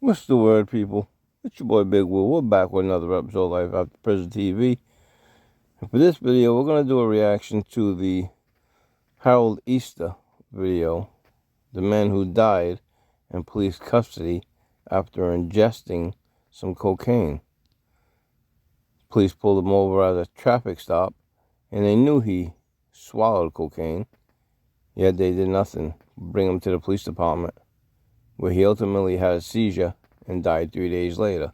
What's the word, people? It's your boy Big Will. We're back with another episode of Life After Prison TV. And for this video, we're going to do a reaction to the Harold Easter video. The man who died in police custody after ingesting some cocaine. Police pulled him over at a traffic stop, and they knew he swallowed cocaine, yet they did nothing. Bring him to the police department, where he ultimately had a seizure and died 3 days later.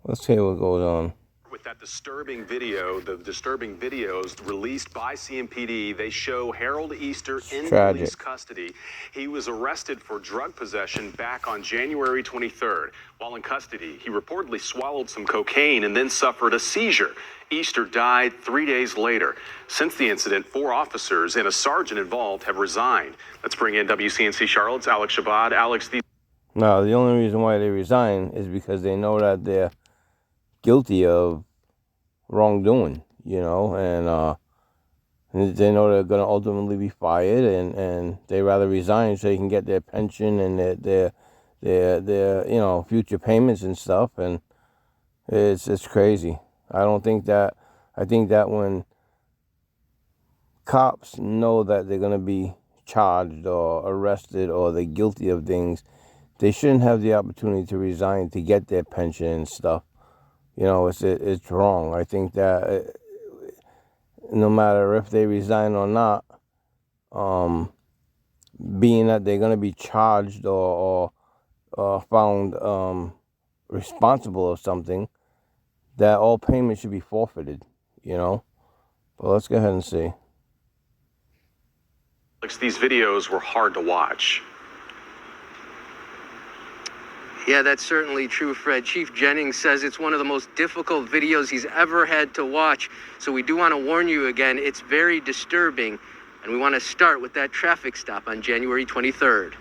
Let's hear what goes on. With that disturbing video, the disturbing videos released by CMPD, they show Harold Easter in police custody. He was arrested for drug possession back on January 23rd. While in custody, he reportedly swallowed some cocaine and then suffered a seizure. Easter died 3 days later. Since the incident, 4 officers and a sergeant involved have resigned. Let's bring in WCNC Charlotte's Alex Shabbat. Alex, Now, the only reason why they resign is because they know that they're guilty of wrongdoing, and they know they're going to ultimately be fired, and they rather resign so they can get their pension and their future payments and stuff. And it's crazy. I think that when cops know that they're going to be charged or arrested or they're guilty of things, they shouldn't have the opportunity to resign to get their pension and stuff. It's wrong. I think that no matter if they resign or not, being that they're going to be charged or found responsible of something, that all payments should be forfeited, But let's go ahead and see. These videos were hard to watch. Yeah, that's certainly true, Fred. Chief Jennings says it's one of the most difficult videos he's ever had to watch. So we do want to warn you again, it's very disturbing. And we want to start with that traffic stop on January 23rd.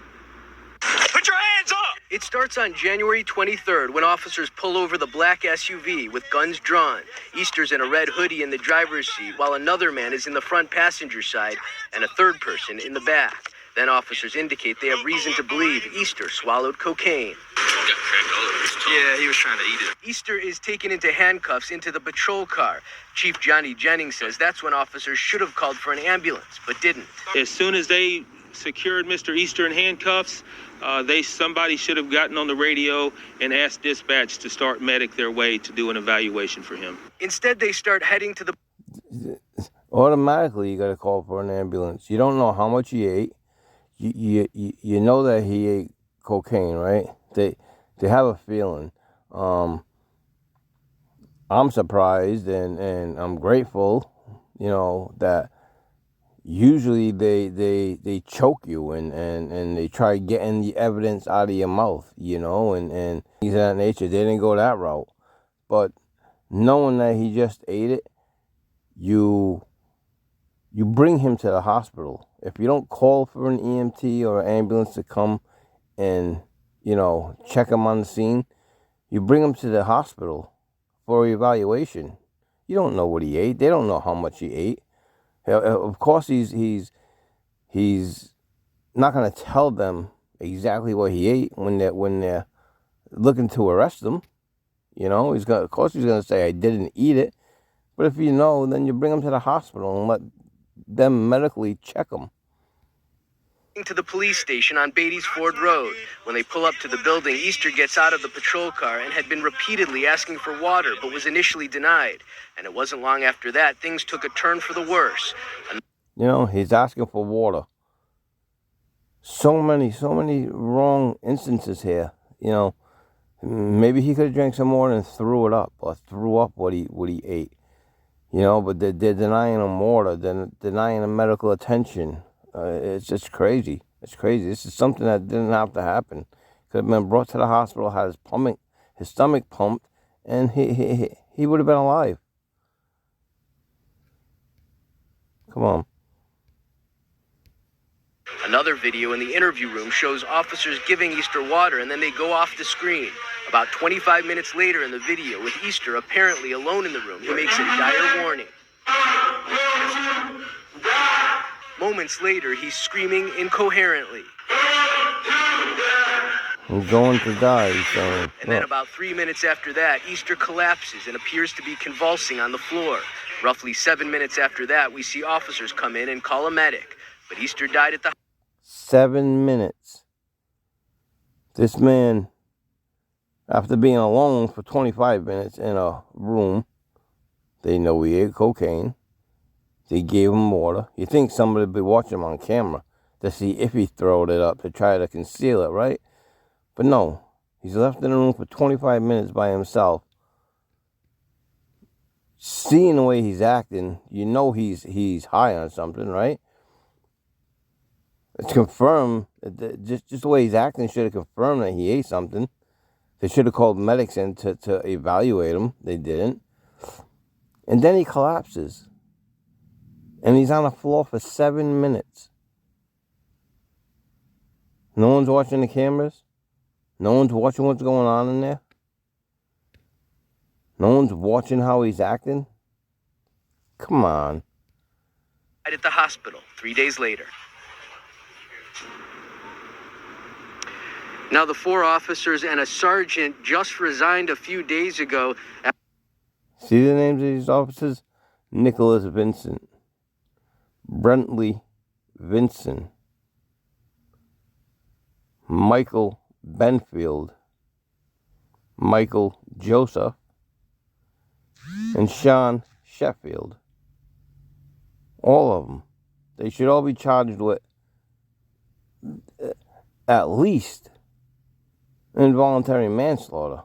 Put your hands up! It starts on January 23rd when officers pull over the black SUV with guns drawn. Easter's in a red hoodie in the driver's seat, while another man is in the front passenger side and a third person in the back. Then officers indicate they have reason to believe Easter swallowed cocaine. Yeah, he was trying to eat it. Easter is taken into handcuffs into the patrol car. Chief Johnny Jennings says that's when officers should have called for an ambulance, but didn't. As soon as they secured Mr. Easter in handcuffs, somebody should have gotten on the radio and asked dispatch to start medic their way to do an evaluation for him. Instead, they start heading to the... Automatically, you got to call for an ambulance. You don't know how much he ate. You know that he ate cocaine, right? They have a feeling. I'm surprised and I'm grateful, that usually they choke you and they try getting the evidence out of your mouth, and things of that nature. They didn't go that route. But knowing that he just ate it, you bring him to the hospital. If you don't call for an EMT or an ambulance to come and, check him on the scene, you bring him to the hospital for evaluation. You don't know what he ate. They don't know how much he ate. Of course, he's not going to tell them exactly what he ate when they're looking to arrest him. Of course he's going to say, I didn't eat it. But if you know, then you bring him to the hospital and let them medically check him. To the police station on Beatty's Ford Road. When they pull up to the building, Easter gets out of the patrol car and had been repeatedly asking for water, but was initially denied. And it wasn't long after that, things took a turn for the worse. He's asking for water. So many wrong instances here. Maybe he could have drank some water and threw it up, or threw up what he ate. But they're denying him water, they're denying him medical attention. It's just crazy. It's crazy. This is something that didn't have to happen. Could have been brought to the hospital, had his stomach pumped, and he would have been alive. Come on. Another video in the interview room shows officers giving Easter water, and then they go off the screen. About 25 minutes later in the video, with Easter apparently alone in the room, he makes a dire warning. Moments later, he's screaming incoherently. I'm going to die, he's saying. And then about 3 minutes after that, Easter collapses and appears to be convulsing on the floor. Roughly 7 minutes after that, we see officers come in and call a medic. But Easter died at the... 7 minutes. This man, after being alone for 25 minutes in a room, they know he ate cocaine. They gave him water. You think somebody would be watching him on camera to see if he throwed it up to try to conceal it, right? But no, he's left in a room for 25 minutes by himself. Seeing the way he's acting, you know he's high on something, right? It's confirmed, just the way he's acting should have confirmed that he ate something. They should have called medics in to evaluate him. They didn't. And then he collapses. And he's on the floor for 7 minutes. No one's watching the cameras. No one's watching what's going on in there. No one's watching how he's acting. Come on. At the hospital 3 days later. Now, the 4 officers and a sergeant just resigned a few days ago. See the names of these officers? Nicholas Vincent, Brentley Vincent, Michael Benfield, Michael Joseph, and Sean Sheffield. All of them. They should all be charged with at least involuntary manslaughter.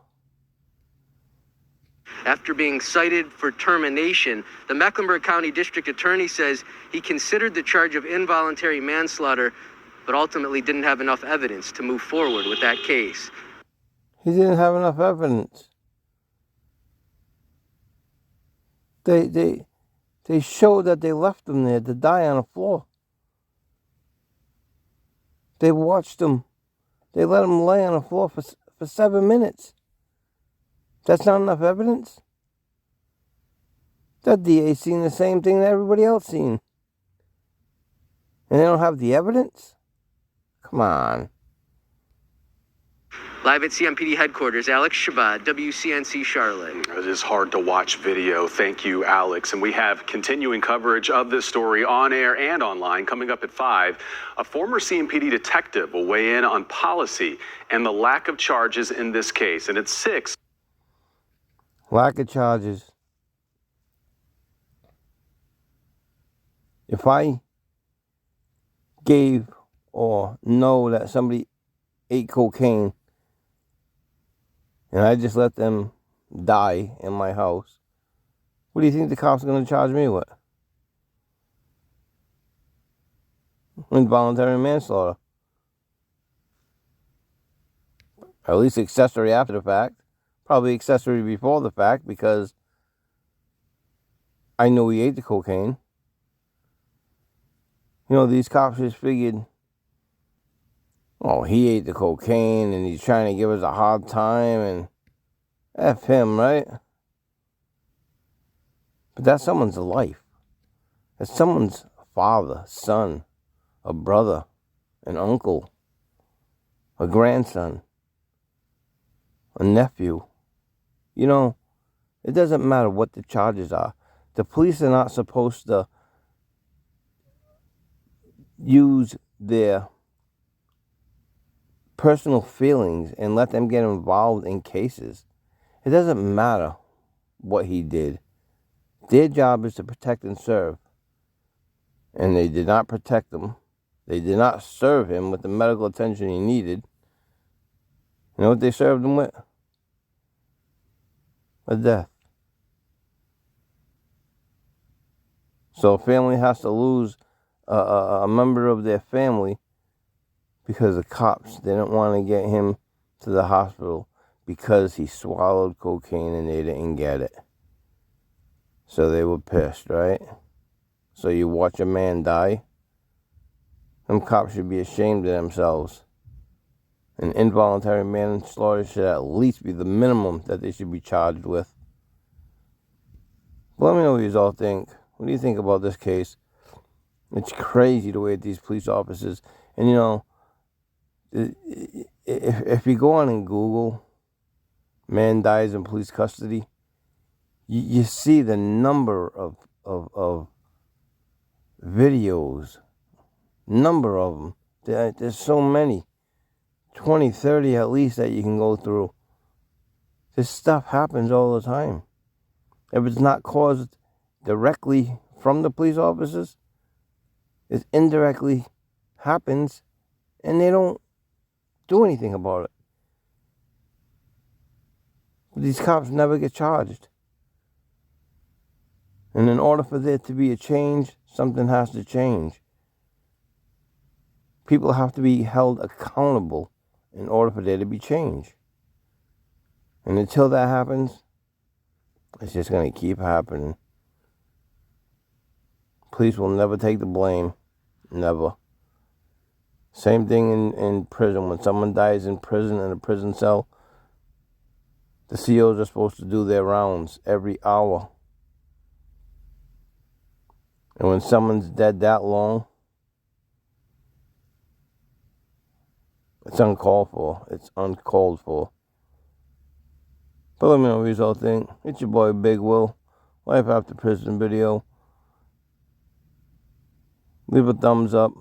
After being cited for termination, the Mecklenburg County District Attorney says he considered the charge of involuntary manslaughter, but ultimately didn't have enough evidence to move forward with that case. He didn't have enough evidence. They showed that they left him there to die on the floor. They watched him. They let him lay on the floor for 7 minutes. That's not enough evidence? That DA's seen the same thing that everybody else seen. And they don't have the evidence? Come on. Live at CMPD headquarters, Alex Shabbat, WCNC Charlotte. It is hard to watch video. Thank you, Alex. And we have continuing coverage of this story on air and online coming up at 5. A former CMPD detective will weigh in on policy and the lack of charges in this case. And at 6. Lack of charges. If I gave or know that somebody ate cocaine and I just let them die in my house, what do you think the cops are going to charge me with? Involuntary manslaughter. At least accessory after the fact. Probably accessory before the fact because I knew he ate the cocaine. You know, these cops just figured, oh, he ate the cocaine and he's trying to give us a hard time and F him, right? But that's someone's life. That's someone's father, son, a brother, an uncle, a grandson, a nephew. You know, it doesn't matter what the charges are. The police are not supposed to use their personal feelings and let them get involved in cases. It doesn't matter what he did. Their job is to protect and serve. And they did not protect him. They did not serve him with the medical attention he needed. You know what they served him with? A death. So a family has to lose a member of their family because the cops didn't want to get him to the hospital because he swallowed cocaine and they didn't get it. So they were pissed, right? So you watch a man die? Them cops should be ashamed of themselves. And involuntary manslaughter should at least be the minimum that they should be charged with. But let me know what you all think. What do you think about this case? It's crazy the way these police officers, and you know, if you go on and Google, man dies in police custody, you see the number of videos, number of them. There's so many, 20, 30 at least that you can go through. This stuff happens all the time. If it's not caused directly from the police officers, it indirectly happens, and they don't do anything about it. These cops never get charged. And in order for there to be a change, something has to change. People have to be held accountable in order for there to be change. And until that happens, it's just going to keep happening. Police will never take the blame. Never. Same thing in prison. When someone dies in prison, in a prison cell, the COs are supposed to do their rounds every hour. And when someone's dead that long, it's uncalled for. It's uncalled for. But let me know what you all think. It's your boy Big Will. Life After Prison video. Leave a thumbs up.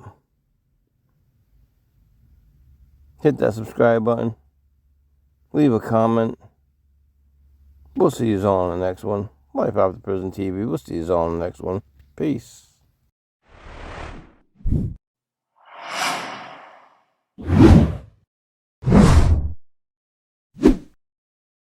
Hit that subscribe button. Leave a comment. We'll see you all on the next one. Life After Prison TV. We'll see you all on the next one. Peace.